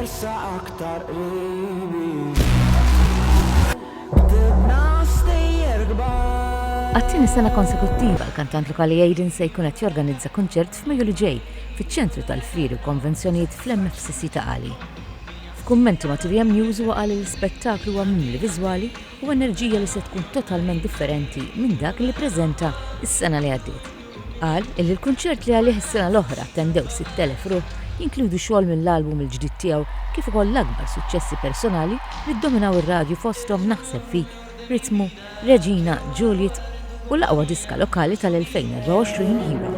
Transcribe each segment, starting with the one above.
issa aktar qribi. Ktibna stejjer kbar. Għattini sena konsekuttiva l-kantant lokali Aiden se jkun qed jorganizza konċert f'Mejju li ġej fiċ-ċentru tal-Firi u Konvenzjonijiet fl-MFCC ta' Qali. F'kummenti ma' 3M News huwa qal li l-ispettaklu huwa mimli viżwali u enerġija li se tkun totalment differenti minn dak li ppreżenta s-sena li għaddiet. Qal illi l-kunċert li għalih is-sena l-oħra attendew 6,000 ruħ jinkludu xogħol mill-album il-ġdid tiegħu kif ukoll l-akbar suċċessi personali li ddominaw ir-radju fosthom Naħseb fik, Ritmu, Reġina, Juliet u l-aqwa diska lokali tal-2024 Hero.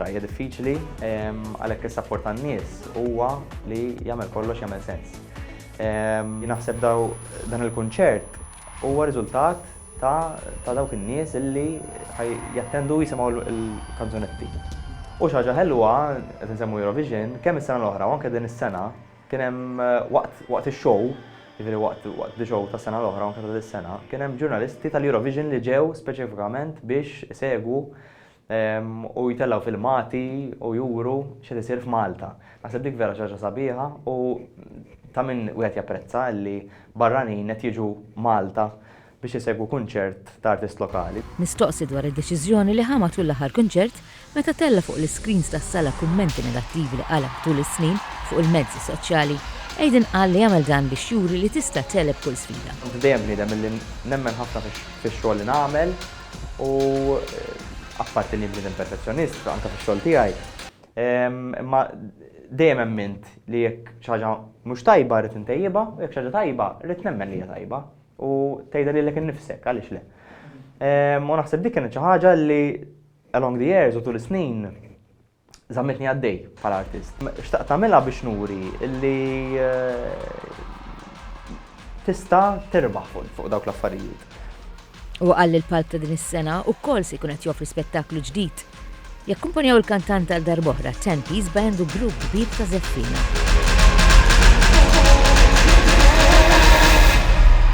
Hija diffiċli għalhekk is-sapport tan-nies huwa li jagħmel kollox jagħmel sens. Naħseb dan il-kunċert huwa riżultat ta' dawk in-nies illi jattendu jisimgħu l-kanzunetti. U xi ħaġa ħelwa qed insemmu Eurovision kemm is-sena l-oħra u anke din is-sena kien hemm waqt ix-show, jiġifieri waqt di show tas-sena l-oħra u anke ta' dis-sena, kien hemm ġurnalisti tal-Eurovision li ġew speċifikament biex isegwu u jitellaw filmati u juru x'qed isir f'Malta. Naħseb dik vera xi ħaġa sabiħa u ta' min wieħed japprezza li barranin qed jiġu Malta biex isegwu kunċert ta' artist lokali. Mistoqsi dwar id-deċiżjoni li ħa matul l-aħħar kunċert meta tella fuq l-screens tas-sala kummenti negattivi li qalab tul is-snin fuq il-mezzi soċjali. Aiden qal li jagħmel dan biex juri li tista' teleb kull sfida. Dejjem bniedem illi nemmen ħafna fix-xogħol li nagħmel u apparti li bniedem perfezzjonist anke fix-xogħol tiegħi. Imma dejjem emmint li jekk xi ħaġa mhux tajba rrid intejjibha u jekk xi ħaġa tajba rrid nemmen li hija tajba u tgħidha lilek innifsek għaliex le. U naħseb dik kienet xi ħaġa li along the years u tul is-snin żammetni għaddej bħala artist. Xtaqt tagħmilha biex nuri li tista' terbaħ fuq dawk l-affarijiet. U qal li l-palk ta' din is-sena wkoll se jkun qed joffri spettaklu ġdid. Jakkumpanjaw il-kantant tal-darb'oħra 10 Piece Band u grupp kbir ta' Zeffina.